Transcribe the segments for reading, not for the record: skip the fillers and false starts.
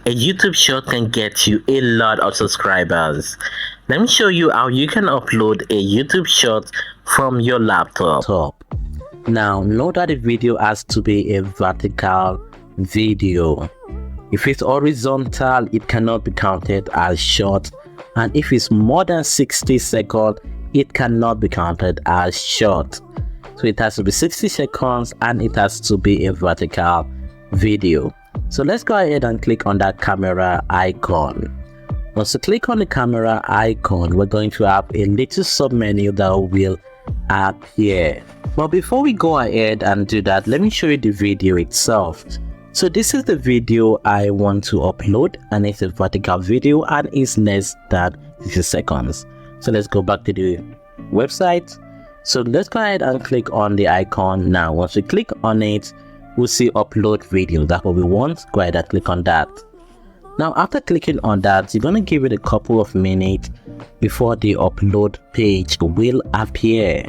A YouTube short can get you a lot of subscribers. Let me show you how you can upload a YouTube short from your laptop. Now, note that the video has to be a vertical video. If it's horizontal, it cannot be counted as short, and if it's more than 60 seconds, it cannot be counted as short. So it has to be 60 seconds and it has to be a vertical video. So let's go ahead and click on that camera icon. Once you click on the camera icon, we're going to have a little submenu that will appear. But before we go ahead and do that, let me show you the video itself. So this is the video I want to upload, and it's a vertical video and it's less than 60 seconds. So let's go back to the website. So let's go ahead and click on the icon now. Once we click on it, we'll see upload video. That's what we want. Go ahead and click on that. Now after clicking on that, you're going to give it a couple of minutes before the upload page will appear.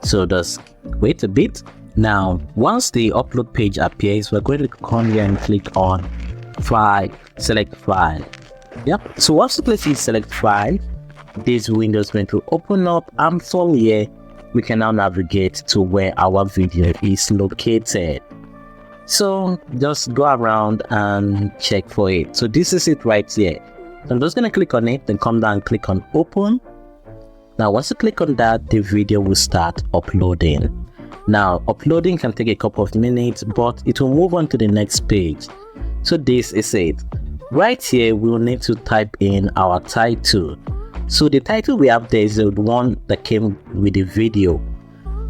So just wait a bit. Now once the upload page appears, we're going to come here and click on file, select file. Yep, so once you click on select file, this window is going to open up, and from here we can now navigate to where our video is located. So just go around and check for it. So this is it right here. So I'm just going to click on it, then come down and click on open. Now once you click on that, the video will start uploading. Now uploading can take a couple of minutes, but it will move on to the next page. So this is it. Right here we will need to type in our title. So the title we have there is the one that came with the video.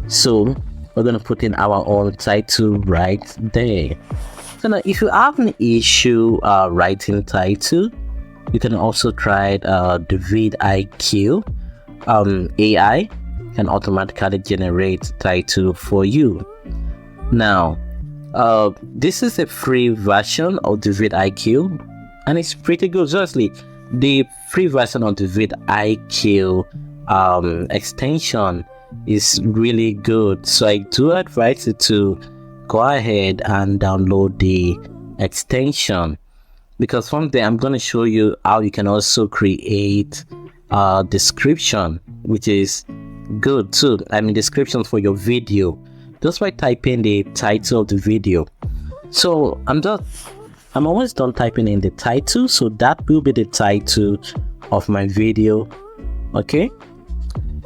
So we're going to put in our own title right there. So now if you have an issue writing title, you can also try the vidIQ. AI can automatically generate title for you. Now this is a free version of the vidIQ and it's pretty good. Seriously, the free version of the vidIQ extension is really good, so I do advise you to go ahead and download the extension, because from there I'm going to show you how you can also create a description, which is good too. I mean description for your video just by typing the title of the video. So I'm always done typing in the title, so that will be the title of my video. Okay,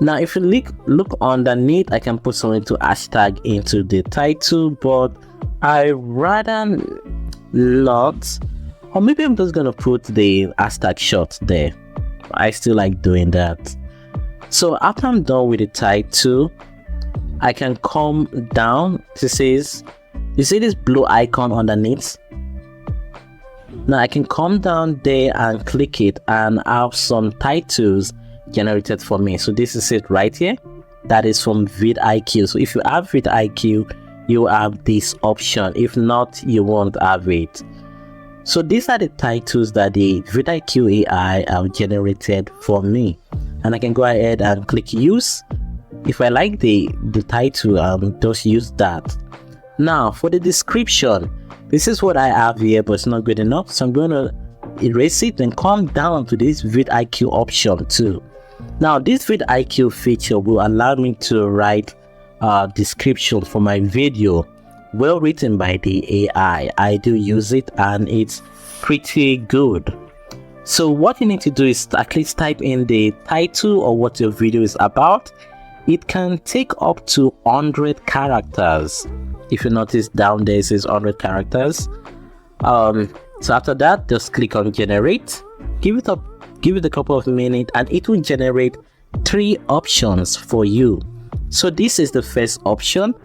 now if you look underneath, I can put something to hashtag into the title, but I rather not, or maybe I'm just gonna put the hashtag short there. I still like doing that. So after I'm done with the title, I can come down. This says, you see this blue icon underneath? Now I can come down there and click it and have some titles generated for me. So this is it right here. That is from vidIQ. So if you have vidIQ, you have this option. If not, you won't have it. So these are the titles that the vidIQ AI have generated for me, and I can go ahead and click use. If I like the title, just use that. Now for the description, this is what I have here, but it's not good enough, so I'm going to erase it and come down to this vidIQ option too. Now this vidIQ feature will allow me to write a description for my video, well written by the AI. I do use it and it's pretty good. So what you need to do is at least type in the title or what your video is about. It can take up to 100 characters. If you notice down there it says 100 characters. So after that, just click on generate, give it a couple of minutes, and it will generate 3 options for you. So this is the first option.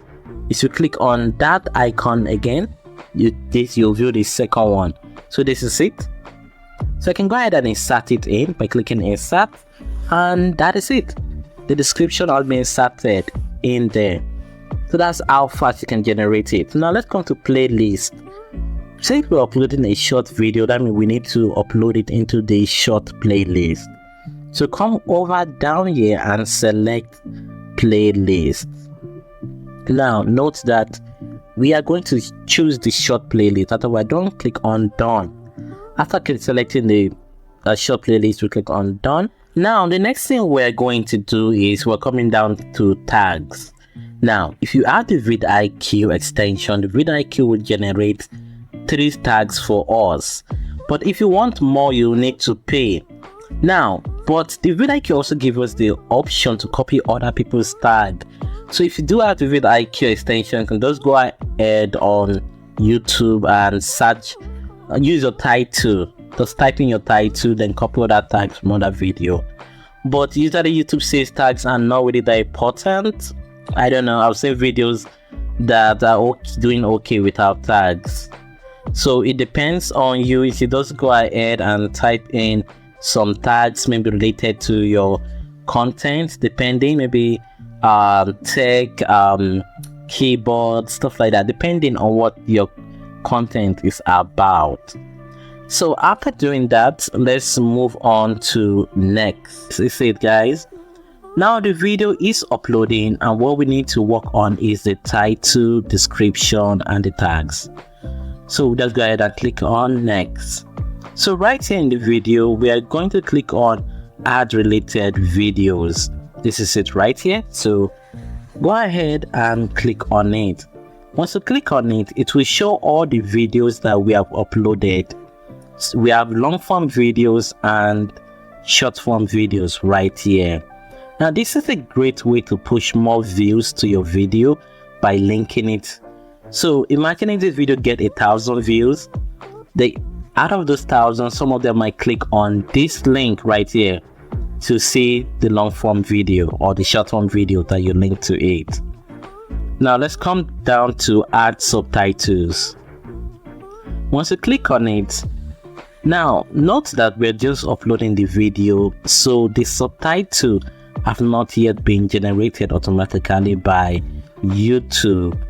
If you click on that icon again, you'll view the second one. So this is it. So I can go ahead and insert it in by clicking insert, and that is it. The description will be inserted in there. So that's how fast you can generate it. Now let's come to playlist. Since we're uploading a short video, that means we need to upload it into the short playlist. So come over down here and select playlist. Now note that we are going to choose the short playlist. Otherwise, don't click on done. After selecting the short playlist, we click on done. Now the next thing we're going to do is we're coming down to tags. Now if you add the vidIQ extension, the vidIQ will generate 3 tags for us, but if you want more you need to pay. Now but the vidIQ also gives us the option to copy other people's tag. So if you do have the vidIQ extension, you can just go ahead on YouTube and search, use your title, just type in your title, then copy other tags from other video. But usually YouTube says tags are not really that important. I don't know, I've seen videos that are doing okay without tags. So it depends on you. If you just go ahead and type in some tags maybe related to your content, depending, maybe tech, keyboard, stuff like that, depending on what your content is about. So after doing that, let's move on to next. This is it, guys. Now the video is uploading, and what we need to work on is the title, description, and the tags. So just go ahead and click on next. So right here in the video, we are going to click on add related videos. This is it right here. So go ahead and click on it. Once you click on it, it will show all the videos that we have uploaded. So we have long form videos and short form videos right here. Now this is a great way to push more views to your video by linking it. So imagine if this video get 1,000 views, out of those 1,000, some of them might click on this link right here to see the long form video or the short form video that you link to it. Now let's come down to add subtitles. Once you click on it, now note that we're just uploading the video, so the subtitle have not yet been generated automatically by YouTube.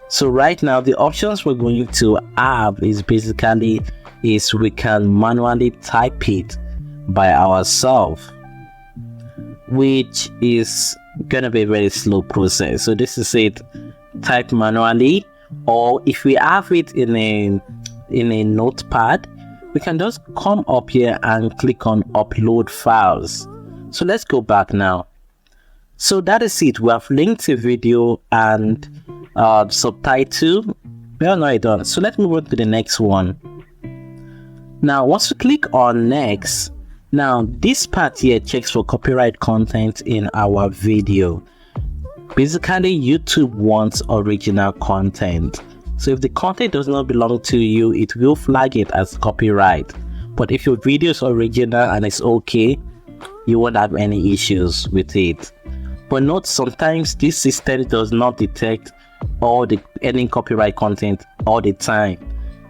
So right now the options we're going to have is basically we can manually type it by ourselves, which is gonna be a very slow process. So this is it, type manually, or if we have it in a notepad, we can just come up here and click on upload files. So let's go back now. So that is it, we have linked a video and subtitle. Well, no, I don't. So let's move on to the next one. Now once we click on next, now this part here checks for copyright content in our video. Basically YouTube wants original content, so if the content does not belong to you, it will flag it as copyright. But if your video is original and it's okay, you won't have any issues with it. But note, sometimes this system does not detect any copyright content all the time,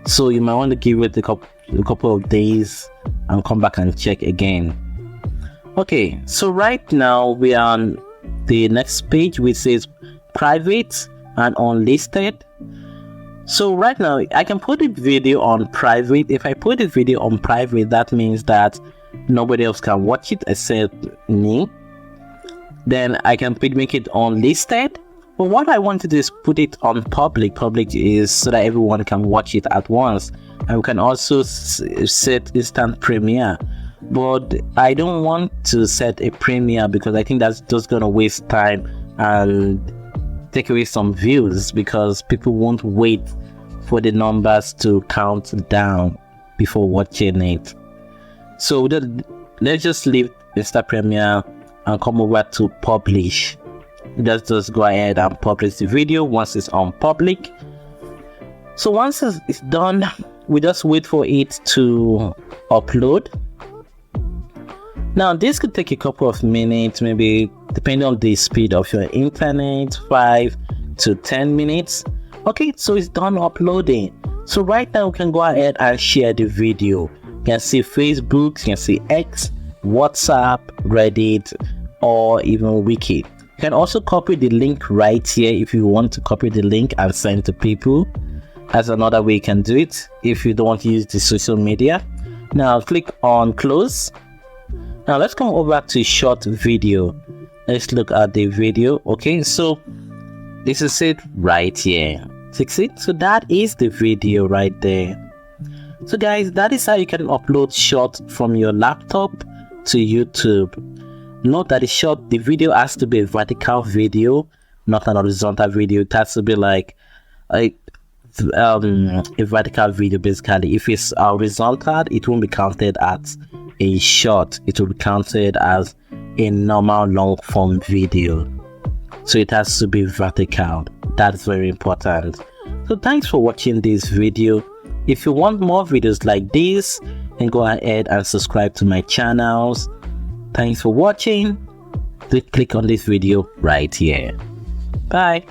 so you might want to give it a couple of days and come back and check again. Okay, so right now we are on the next page, which says private and unlisted. So right now I can put the video on private. If I put the video on private, that means that nobody else can watch it except me. Then I can make it unlisted. But what I want to do is put it on public. Public is so that everyone can watch it at once, and we can also set instant premiere. But I don't want to set a premiere because I think that's just gonna waste time and take away some views, because people won't wait for the numbers to count down before watching it. So let's just leave instant premiere and come over to publish. Let's just go ahead and publish the video once it's on public. So once it's done, we just wait for it to upload. Now this could take a couple of minutes, maybe depending on the speed of your internet, 5 to 10 minutes. Okay, so it's done uploading. So right now we can go ahead and share the video. You can see Facebook, you can see X, WhatsApp, Reddit, or even Wiki. You can also copy the link right here if you want to copy the link and send to people. That's another way you can do it if you don't want to use the social media. Now click on close. Now let's come over to short video. Let's look at the video. Okay, so this is it right here. See, so that is the video right there. So guys, that is how you can upload short from your laptop to YouTube. Note that the video has to be a vertical video, not an horizontal video. It has to be like a vertical video. Basically, if it's horizontal, it won't be counted as a short. It will be counted as a normal long form video. So it has to be vertical. That's very important. So thanks for watching this video. If you want more videos like this, then go ahead and subscribe to my channels. Thanks for watching. Click on this video right here. Bye.